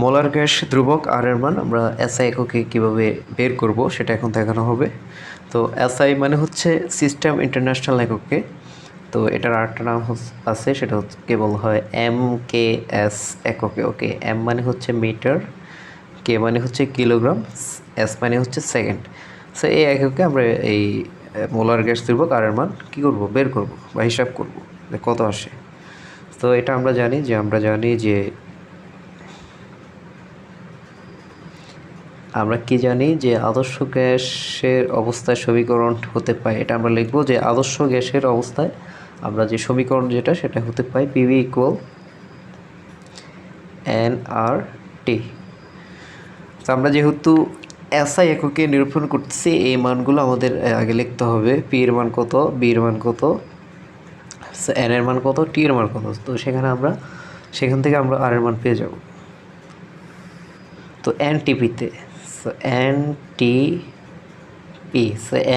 Molar gas ধ্রুবক আর এর মান আমরা এসআই এককে কীভাবে বের করব সেটা এখন দেখানো হবে। তো এসআই মানে হচ্ছে সিস্টেম ইন্টারন্যাশনাল এককে। তো এটার আরেকটা নাম আছে, সেটা হচ্ছে কেবল হয় MKS এককে। ওকে, এম মানে হচ্ছে মিটার, কে মানে হচ্ছে কিলোগ্রাম, এস মানে হচ্ছে সেকেন্ড। সো এই এককে আমরা এই মোলার গ্যাস ধ্রুবক আর এর মান কী করব, বের করব বা হিসাব করব যে কত আসে। তো এটা আমরা জানি যে আমরা কি জানি যে আদর্শ গ্যাসের অবস্থায় সমীকরণ হতে পায়, এটা আমরা লিখব যে আদর্শ গ্যাসের অবস্থায় আমরা যে সমীকরণ যেটা সেটা হতে পাই পিভি ইকুয়াল NRT। তো আমরা যেহেতু এসআই এককে নিরূপণ করতেছি, এই মানগুলো আমাদের আগে লিখতে হবে। পি এর মান কত, বি এর মান কত, এন এর মান কত, টি এর মান কত। তো সেখান থেকে আমরা আর এর মান পেয়ে যাব। তো এনটিপিতে এনটিপি,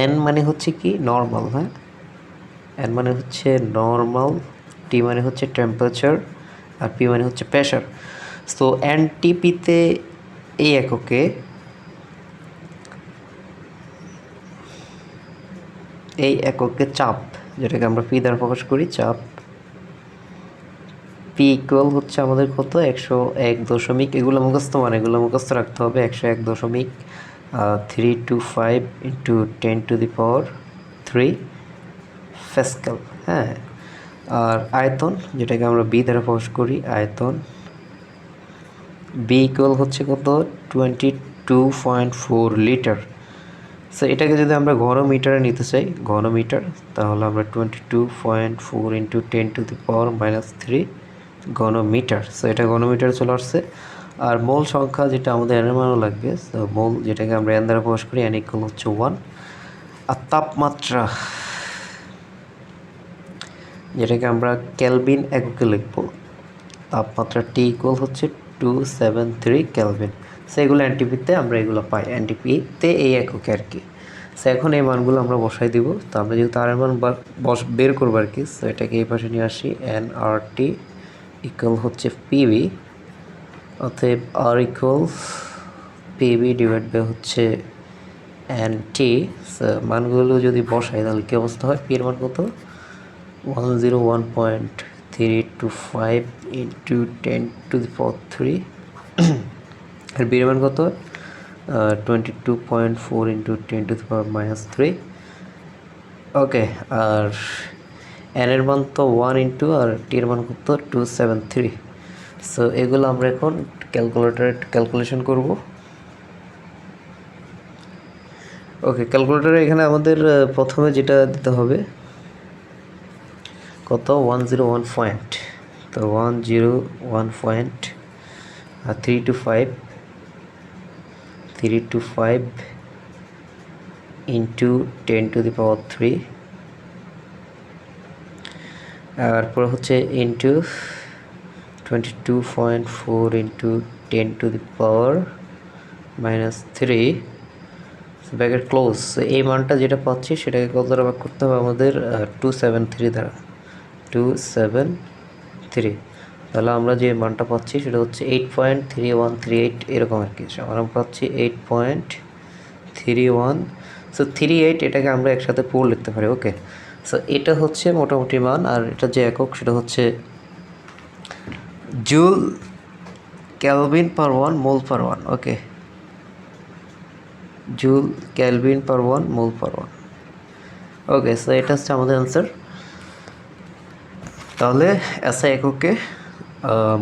এন মানে হচ্ছে কি নর্মাল, হ্যাঁ, এন মানে হচ্ছে নর্মাল, টি মানে হচ্ছে টেম্পারেচার, আর পি মানে হচ্ছে প্রেশার। তো এনটিপিতে এই এককে চাপ, যেটাকে আমরা পি দ্বারা প্রকাশ করি, চাপ পি ইকুয়াল হচ্ছে আমাদের কত, 101 এগুলো মুখস্থ রাখতে হবে। 101.325 ইন্টু 10⁻³ প্যাসকেল, হ্যাঁ। আর আয়তন, যেটাকে আমরা বি দ্বারা প্রকাশ করি, আয়তন বি ইকুয়াল হচ্ছে কত, 22.4 লিটার। সো এটাকে যদি আমরা ঘনমিটারে নিতে চাই, ঘনমিটার, তাহলে আমরা 22.4 ইন্টু 10⁻³ ঘনমিটার। সো এটা ঘনমিটারে চলে আসছে। আর মোল সংখ্যা যেটা আমাদের এনের মানও লাগবে, সো মোল, যেটাকে আমরা এন দ্বারা প্রকাশ করি, এন ইকুয়াল হচ্ছে 1। আর তাপমাত্রা, যেটাকে আমরা কেলভিন এককে লিখব, তাপমাত্রা টি ইকুয়াল হচ্ছে 273 কেলভিন। সো এগুলো এনটিপিতে আমরা এগুলো পাই, এনটিপিতে এই এককে আর কি। সো এখন এই মানগুলো আমরা বসাই দিব। তো আমরা যেহেতু আর এর মান বের করবো আর কি, সো এটাকে এই পাশে নিয়ে আসি। NRT ইকুয়াল হচ্ছে পিবি, অতএব আর ইকুয়াল পিবি ডিভাইড বাই হচ্ছে NT। মানগুলো যদি বসাই তাহলে কী অবস্থা হয়, পি এর মান কত, 101.325 ইন্টু 10⁻³ আর বি এর মান কত, 22.4 ইন্টু 10⁻³ ওকে। আর এন এর মান তো 1 ইন্টু, আর টি এর মান কত, 273। সো এগুলো আমরা এখন ক্যালকুলেটরে ক্যালকুলেশন করব। ওকে, ক্যালকুলেটরে এখানে আমাদের প্রথমে যেটা দিতে হবে কত, 101 পয়েন্ট। তো 101.325 ইন্টু 10⁻³, তারপর হচ্ছে ইন্টু 22.4 ইন্টু 10⁻³ ব্র্যাকেট ক্লোজ। এই মানটা যেটা পাচ্ছি সেটাকে কত দ্বারা ভাগ করতে হবে আমাদের, 273 দ্বারা, 273। তাহলে আমরা যে মানটা পাচ্ছি সেটা হচ্ছে 8.3138 এরকম আর কি। আমরা পাচ্ছি 8.31। সো 38, এটাকে আমরা একসাথে পুরো লিখতে পারি। ওকে, সো এটা হচ্ছে মোটামুটি মান। আর এটা যে একক সেটা হচ্ছে জুল কেলভিন পার 1 মোল পার 1। ওকে, জুল কেলভিন পার 1 মোল পার 1। ওকে, সো এটা হচ্ছে আমাদের অ্যান্সার। তাহলে এসআই এককে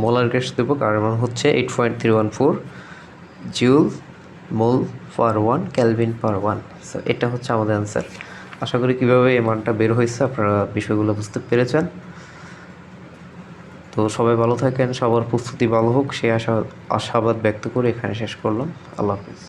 মোলার গ্যাস ধ্রুবক আর মান হচ্ছে 8.314 জুল মোল পার 1 কেলভিন পার 1। সো এটা হচ্ছে আমাদের অ্যান্সার। আশা করি কীভাবে এই মানটা বের হয়েছে আপনারা বিষয়গুলো বুঝতে পেরেছেন। তো সবাই ভালো থাকেন, সবার প্রস্তুতি ভালো হোক, সেই আশাবাদ ব্যক্ত করে এখানে শেষ করলাম। আল্লাহ হাফিজ।